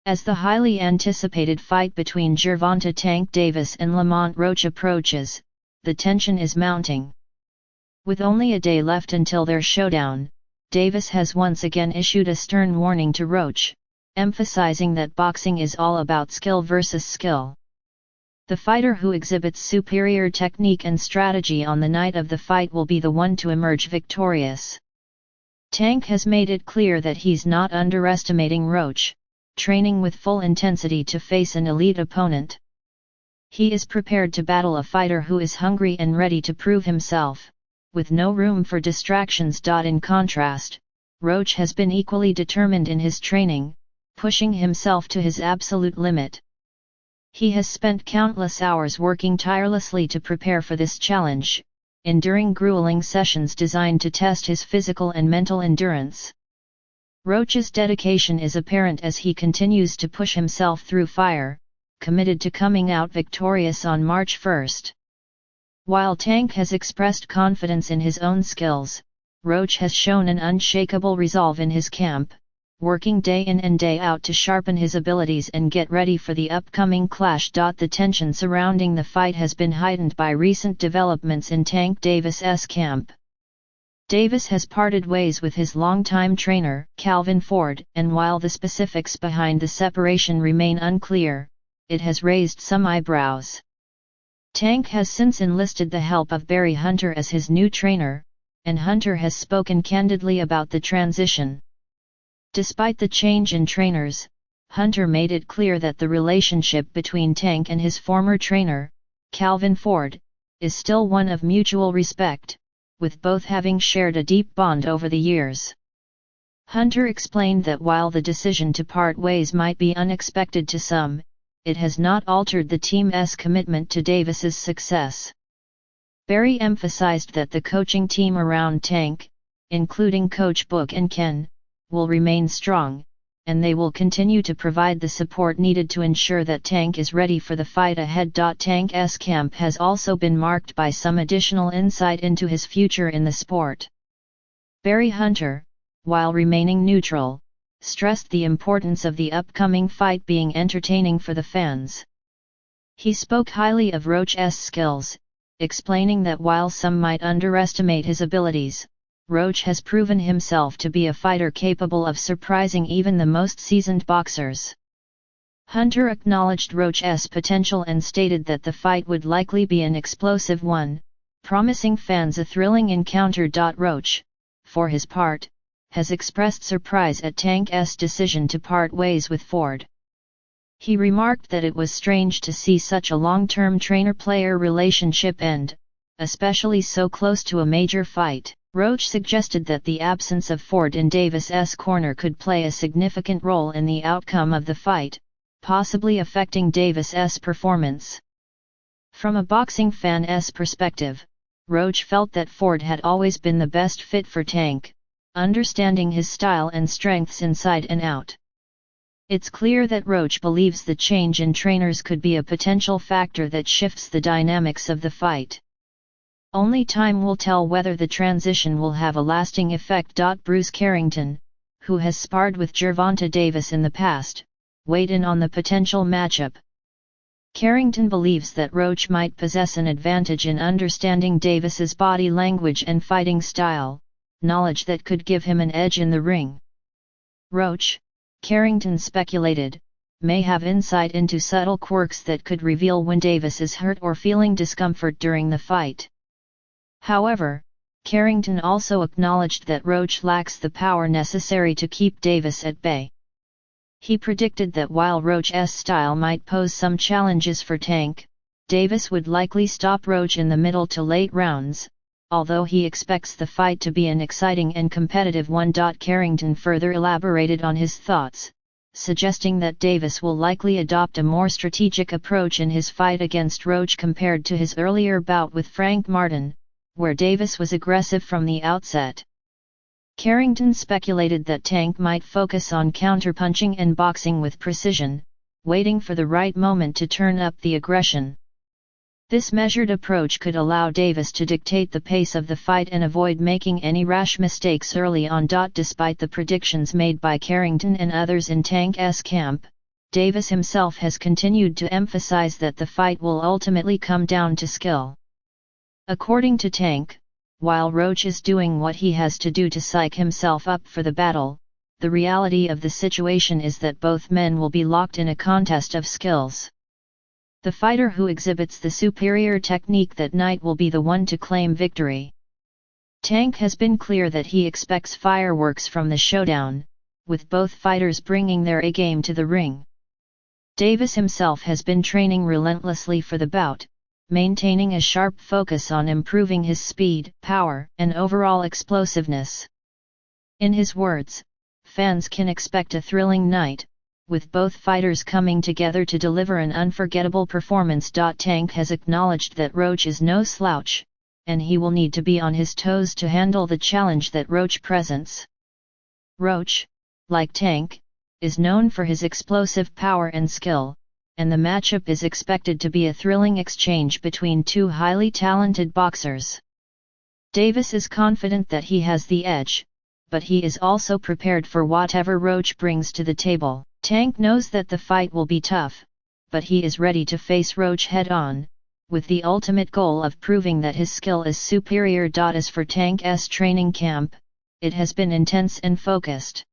As the highly anticipated fight between Gervonta Tank Davis and Lamont Roach approaches, the tension is mounting. With only a day left until their showdown, Davis has once again issued a stern warning to Roach, emphasizing that boxing is all about skill versus skill. The fighter who exhibits superior technique and strategy on the night of the fight will be the one to emerge victorious. Tank has made it clear that he's not underestimating Roach, training with full intensity to face an elite opponent. He is prepared to battle a fighter who is hungry and ready to prove himself, with no room for distractions. In contrast, Roach has been equally determined in his training, pushing himself to his absolute limit. He has spent countless hours working tirelessly to prepare for this challenge, enduring grueling sessions designed to test his physical and mental endurance. Roach's dedication is apparent as he continues to push himself through fire, committed to coming out victorious on March 1. While Tank has expressed confidence in his own skills, Roach has shown an unshakable resolve in his camp, working day in and day out to sharpen his abilities and get ready for the upcoming clash. The tension surrounding the fight has been heightened by recent developments in Tank Davis's camp. Davis has parted ways with his longtime trainer, Calvin Ford, and while the specifics behind the separation remain unclear, it has raised some eyebrows. Tank has since enlisted the help of Barry Hunter as his new trainer, and Hunter has spoken candidly about the transition. Despite the change in trainers, Hunter made it clear that the relationship between Tank and his former trainer, Calvin Ford, is still one of mutual respect, with both having shared a deep bond over the years. Hunter explained that while the decision to part ways might be unexpected to some, it has not altered the team's commitment to Davis's success. Barry emphasized that the coaching team around Tank, including Coach Book and Ken, will remain strong, and they will continue to provide the support needed to ensure that Tank is ready for the fight ahead. Tank's camp has also been marked by some additional insight into his future in the sport. Barry Hunter, while remaining neutral, stressed the importance of the upcoming fight being entertaining for the fans. He spoke highly of Roach's skills, explaining that while some might underestimate his abilities, Roach has proven himself to be a fighter capable of surprising even the most seasoned boxers. Hunter acknowledged Roach's potential and stated that the fight would likely be an explosive one, promising fans a thrilling encounter. Roach, for his part, has expressed surprise at Tank's decision to part ways with Ford. He remarked that it was strange to see such a long-term trainer-player relationship end, especially so close to a major fight. Roach suggested that the absence of Ford in Davis's corner could play a significant role in the outcome of the fight, possibly affecting Davis's performance. From a boxing fan's perspective, Roach felt that Ford had always been the best fit for Tank, understanding his style and strengths inside and out. It's clear that Roach believes the change in trainers could be a potential factor that shifts the dynamics of the fight. Only time will tell whether the transition will have a lasting effect. Bruce Carrington, who has sparred with Gervonta Davis in the past, weighed in on the potential matchup. Carrington believes that Roach might possess an advantage in understanding Davis's body language and fighting style, knowledge that could give him an edge in the ring. Roach, Carrington speculated, may have insight into subtle quirks that could reveal when Davis is hurt or feeling discomfort during the fight. However, Carrington also acknowledged that Roach lacks the power necessary to keep Davis at bay. He predicted that while Roach's style might pose some challenges for Tank, Davis would likely stop Roach in the middle to late rounds, although he expects the fight to be an exciting and competitive one. Carrington further elaborated on his thoughts, suggesting that Davis will likely adopt a more strategic approach in his fight against Roach compared to his earlier bout with Frank Martin, where Davis was aggressive from the outset. Carrington speculated that Tank might focus on counterpunching and boxing with precision, waiting for the right moment to turn up the aggression. This measured approach could allow Davis to dictate the pace of the fight and avoid making any rash mistakes early on. Despite the predictions made by Carrington and others in Tank's camp, Davis himself has continued to emphasize that the fight will ultimately come down to skill. According to Tank, while Roach is doing what he has to do to psych himself up for the battle, the reality of the situation is that both men will be locked in a contest of skills. The fighter who exhibits the superior technique that night will be the one to claim victory. Tank has been clear that he expects fireworks from the showdown, with both fighters bringing their A-game to the ring. Davis himself has been training relentlessly for the bout, maintaining a sharp focus on improving his speed, power, and overall explosiveness. In his words, fans can expect a thrilling night, with both fighters coming together to deliver an unforgettable performance. Tank has acknowledged that Roach is no slouch, and he will need to be on his toes to handle the challenge that Roach presents. Roach, like Tank, is known for his explosive power and skill, and the matchup is expected to be a thrilling exchange between two highly talented boxers. Davis is confident that he has the edge, but he is also prepared for whatever Roach brings to the table. Tank knows that the fight will be tough, but he is ready to face Roach head-on, with the ultimate goal of proving that his skill is superior. As for Tank's training camp, it has been intense and focused.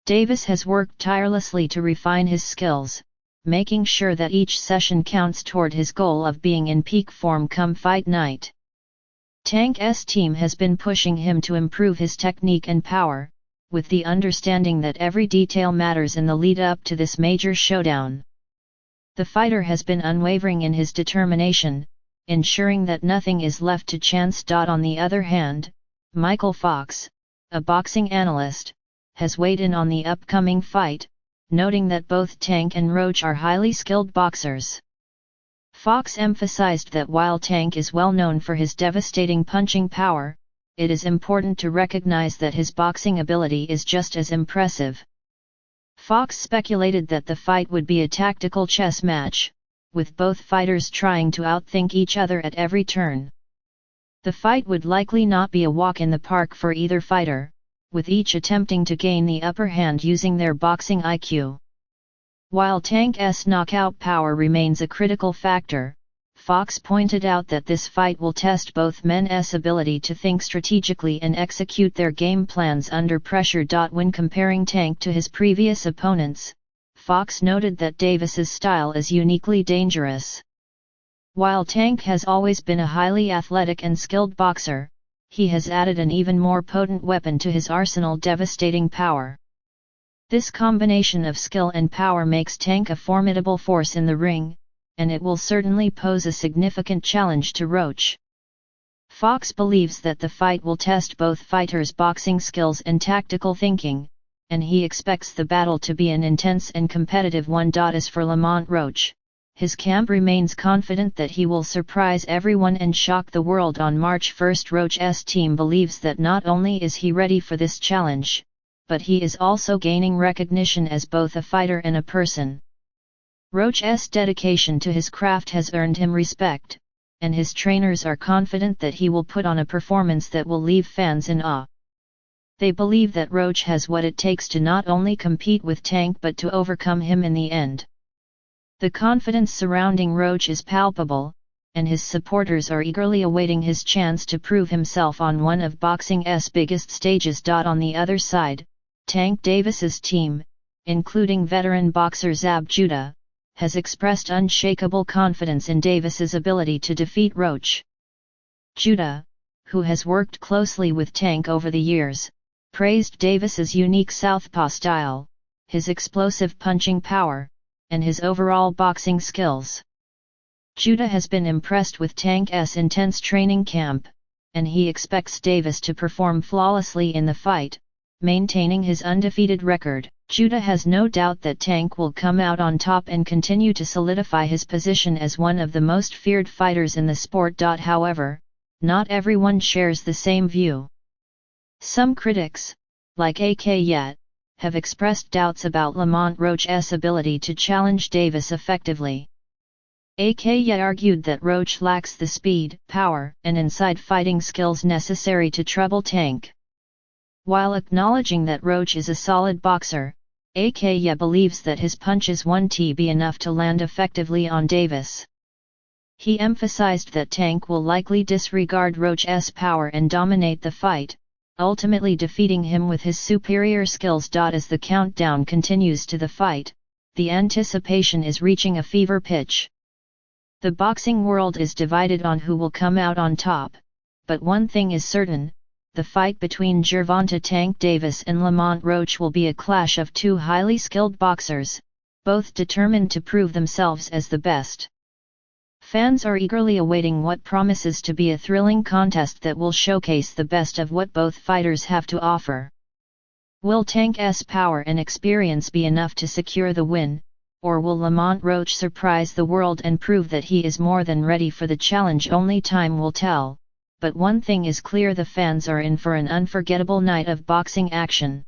Davis has worked tirelessly to refine his skills, making sure that each session counts toward his goal of being in peak form come fight night. Tank's team has been pushing him to improve his technique and power, with the understanding that every detail matters in the lead-up to this major showdown. The fighter has been unwavering in his determination, ensuring that nothing is left to chance. On the other hand, Michael Fox, a boxing analyst, has weighed in on the upcoming fight, noting that both Tank and Roach are highly skilled boxers. Fox emphasized that while Tank is well known for his devastating punching power, it is important to recognize that his boxing ability is just as impressive. Fox speculated that the fight would be a tactical chess match, with both fighters trying to outthink each other at every turn. The fight would likely not be a walk in the park for either fighter, with each attempting to gain the upper hand using their boxing IQ. While Tank's knockout power remains a critical factor, Fox pointed out that this fight will test both men's ability to think strategically and execute their game plans under pressure. When comparing Tank to his previous opponents, Fox noted that Davis's style is uniquely dangerous. While Tank has always been a highly athletic and skilled boxer, he has added an even more potent weapon to his arsenal: devastating power. This combination of skill and power makes Tank a formidable force in the ring, and it will certainly pose a significant challenge to Roach. Fox believes that the fight will test both fighters' boxing skills and tactical thinking, and he expects the battle to be an intense and competitive one. As for Lamont Roach, his camp remains confident that he will surprise everyone and shock the world on March 1. Roach's team believes that not only is he ready for this challenge, but he is also gaining recognition as both a fighter and a person. Roach's dedication to his craft has earned him respect, and his trainers are confident that he will put on a performance that will leave fans in awe. They believe that Roach has what it takes to not only compete with Tank but to overcome him in the end. The confidence surrounding Roach is palpable, and his supporters are eagerly awaiting his chance to prove himself on one of boxing's biggest stages. On the other side, Tank Davis's team, including veteran boxer Zab Judah, has expressed unshakable confidence in Davis's ability to defeat Roach. Judah, who has worked closely with Tank over the years, praised Davis's unique southpaw style, his explosive punching power, and his overall boxing skills. Judah has been impressed with Tank's intense training camp, and he expects Davis to perform flawlessly in the fight, maintaining his undefeated record. Judah has no doubt that Tank will come out on top and continue to solidify his position as one of the most feared fighters in the sport. However, not everyone shares the same view. Some critics, like AK Yet, have expressed doubts about Lamont Roach's ability to challenge Davis effectively. AK Yet argued that Roach lacks the speed, power, and inside fighting skills necessary to trouble Tank. While acknowledging that Roach is a solid boxer, aka believes that his punches won't be enough to land effectively on Davis. He emphasized that Tank will likely disregard Roach's power and dominate the fight, ultimately defeating him with his superior skills. As the countdown continues to the fight, the anticipation is reaching a fever pitch. The boxing world is divided on who will come out on top, but one thing is certain: the fight between Gervonta Tank Davis and Lamont Roach will be a clash of two highly skilled boxers, both determined to prove themselves as the best. Fans are eagerly awaiting what promises to be a thrilling contest that will showcase the best of what both fighters have to offer. Will Tank's power and experience be enough to secure the win, or will Lamont Roach surprise the world and prove that he is more than ready for the challenge? Only time will tell, but one thing is clear: the fans are in for an unforgettable night of boxing action.